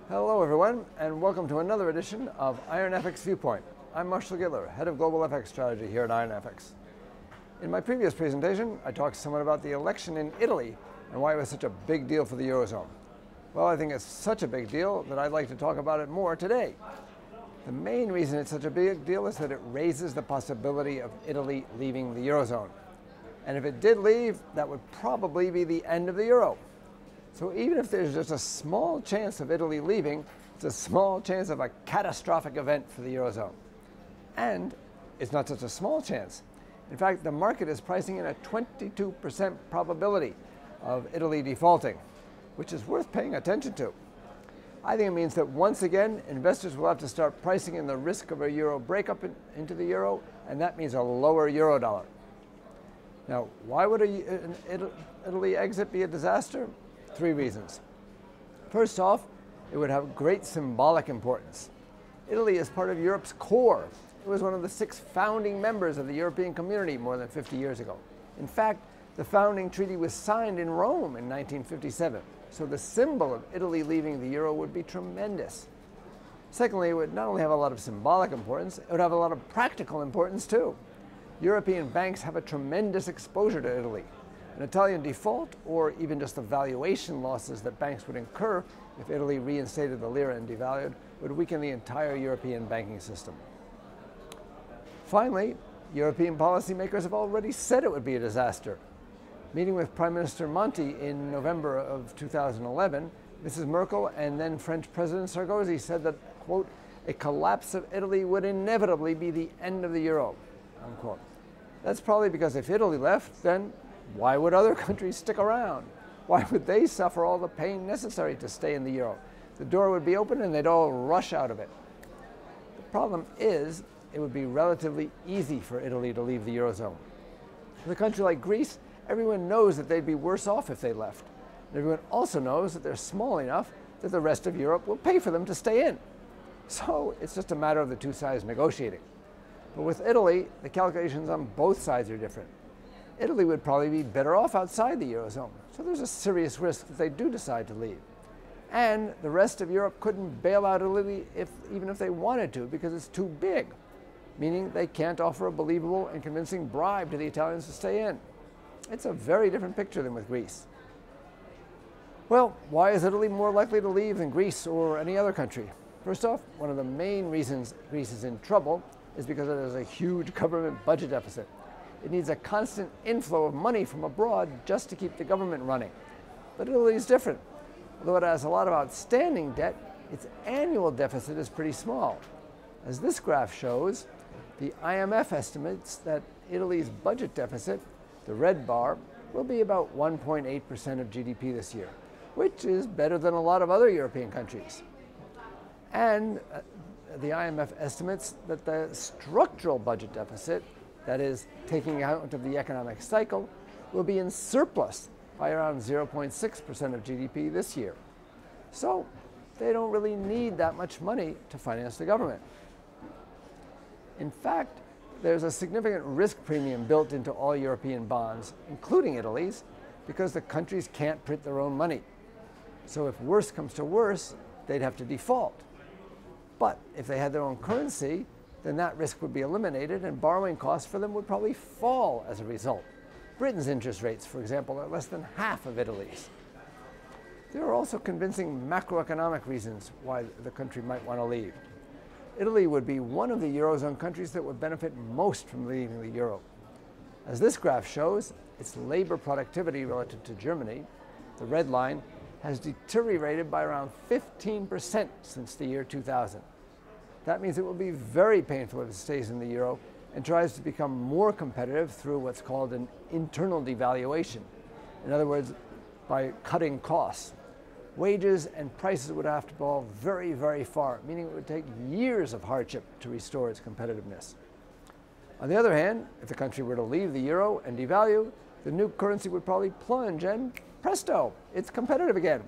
Hello everyone, and welcome to another edition of IronFX Viewpoint. I'm Marshall Gittler, Head of Global FX Strategy here at IronFX. In my previous presentation, I talked somewhat about the election in Italy and why it was such a big deal for the Eurozone. Well, I think it's such a big deal that I'd like to talk about it more today. The main reason it's such a big deal is that it raises the possibility of Italy leaving the Eurozone. And if it did leave, that would probably be the end of the Euro. So even if there's just a small chance of Italy leaving, it's a small chance of a catastrophic event for the Eurozone. And it's not such a small chance. In fact, the market is pricing in a 22% probability of Italy defaulting, which is worth paying attention to. I think it means that once again, investors will have to start pricing in the risk of a euro breakup into the euro, and that means a lower euro dollar. Now, why would an Italy exit be a disaster? 3 reasons. First off, it would have great symbolic importance. Italy is part of Europe's core. It was one of the 6 founding members of the European community more than 50 years ago. In fact, the founding treaty was signed in Rome in 1957, so the symbol of Italy leaving the euro would be tremendous. Secondly, it would not only have a lot of symbolic importance, it would have a lot of practical importance too. European banks have a tremendous exposure to Italy. An Italian default, or even just the valuation losses that banks would incur if Italy reinstated the lira and devalued, would weaken the entire European banking system. Finally, European policymakers have already said it would be a disaster. Meeting with Prime Minister Monti in November of 2011, Mrs. Merkel and then French President Sarkozy said that, quote, a collapse of Italy would inevitably be the end of the euro, unquote. That's probably because if Italy left, then why would other countries stick around? Why would they suffer all the pain necessary to stay in the euro? The door would be open and they'd all rush out of it. The problem is, it would be relatively easy for Italy to leave the Eurozone. With a country like Greece, everyone knows that they'd be worse off if they left. And everyone also knows that they're small enough that the rest of Europe will pay for them to stay in. So it's just a matter of the 2 sides negotiating. But with Italy, the calculations on both sides are different. Italy would probably be better off outside the Eurozone, so there's a serious risk that they do decide to leave. And the rest of Europe couldn't bail out Italy even if they wanted to, because it's too big, meaning they can't offer a believable and convincing bribe to the Italians to stay in. It's a very different picture than with Greece. Well, why is Italy more likely to leave than Greece or any other country? First off, one of the main reasons Greece is in trouble is because it has a huge government budget deficit. It needs a constant inflow of money from abroad just to keep the government running. But Italy is different. Although it has a lot of outstanding debt, its annual deficit is pretty small. As this graph shows, the IMF estimates that Italy's budget deficit, the red bar, will be about 1.8% of GDP this year, which is better than a lot of other European countries. And the IMF estimates that the structural budget deficit, that is, taking account of the economic cycle, will be in surplus by around 0.6% of GDP this year. So they don't really need that much money to finance the government. In fact, there's a significant risk premium built into all European bonds, including Italy's, because the countries can't print their own money. So if worse comes to worse, they'd have to default. But if they had their own currency, then that risk would be eliminated and borrowing costs for them would probably fall as a result. Britain's interest rates, for example, are less than half of Italy's. There are also convincing macroeconomic reasons why the country might want to leave. Italy would be one of the Eurozone countries that would benefit most from leaving the euro. As this graph shows, its labor productivity relative to Germany, the red line, has deteriorated by around 15% since the year 2000. That means it will be very painful if it stays in the euro and tries to become more competitive through what's called an internal devaluation. In other words, by cutting costs. Wages and prices would have to fall very, very far, meaning it would take years of hardship to restore its competitiveness. On the other hand, if the country were to leave the euro and devalue, the new currency would probably plunge and presto, it's competitive again.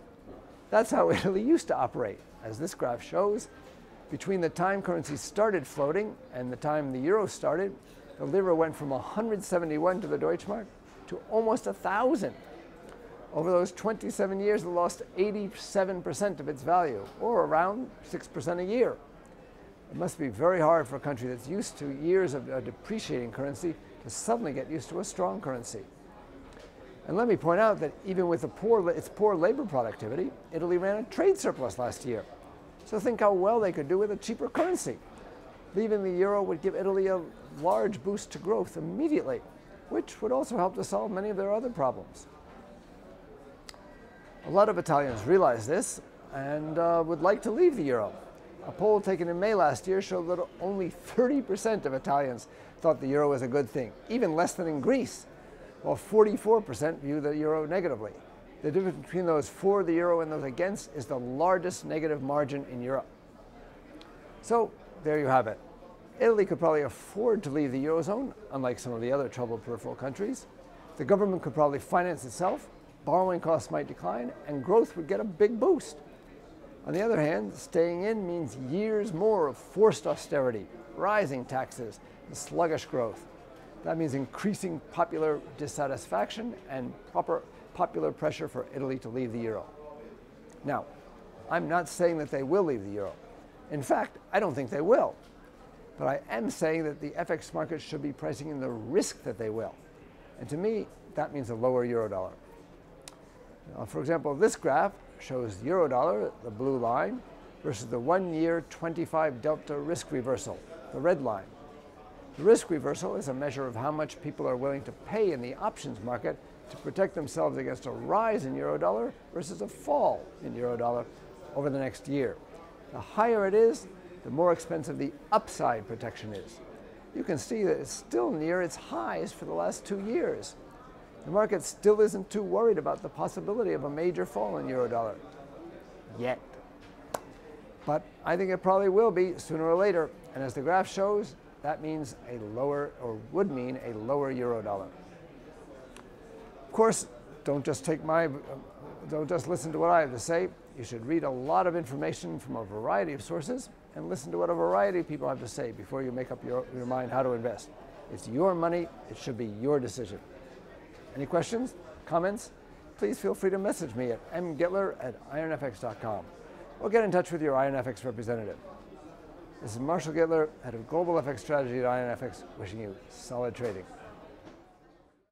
That's how Italy used to operate. As this graph shows, between the time currencies started floating and the time the euro started, the lira went from 171 to the Deutschmark to almost 1,000. Over those 27 years, it lost 87% of its value, or around 6% a year. It must be very hard for a country that's used to years of a depreciating currency to suddenly get used to a strong currency. And let me point out that even with its poor labor productivity, Italy ran a trade surplus last year. So think how well they could do with a cheaper currency. Leaving the euro would give Italy a large boost to growth immediately, which would also help to solve many of their other problems. A lot of Italians realize this and would like to leave the euro. A poll taken in May last year showed that only 30% of Italians thought the euro was a good thing, even less than in Greece, while 44% view the euro negatively. The difference between those for the euro and those against is the largest negative margin in Europe. So there you have it. Italy could probably afford to leave the Eurozone, unlike some of the other troubled peripheral countries. The government could probably finance itself, borrowing costs might decline, and growth would get a big boost. On the other hand, staying in means years more of forced austerity, rising taxes, and sluggish growth. That means increasing popular dissatisfaction and popular pressure for Italy to leave the euro. Now, I'm not saying that they will leave the euro. In fact, I don't think they will. But I am saying that the FX market should be pricing in the risk that they will. And to me, that means a lower euro dollar. Now, for example, this graph shows euro dollar, the blue line, versus the 1-year 25 delta risk reversal, the red line. The risk reversal is a measure of how much people are willing to pay in the options market to protect themselves against a rise in euro dollar versus a fall in euro dollar over the next year. The higher it is, the more expensive the upside protection is. You can see that it's still near its highs for the last 2 years. The market still isn't too worried about the possibility of a major fall in euro dollar yet. But I think it probably will be sooner or later. And as the graph shows, that means a lower, or would mean a lower euro dollar. Of course, don't just listen to what I have to say. You should read a lot of information from a variety of sources and listen to what a variety of people have to say before you make up your mind how to invest. It's your money. It should be your decision. Any questions, comments? Please feel free to message me at mgitler@ironfx.com or get in touch with your IronFX representative. This is Marshall Gittler, head of Global FX Strategy at IronFX, wishing you solid trading.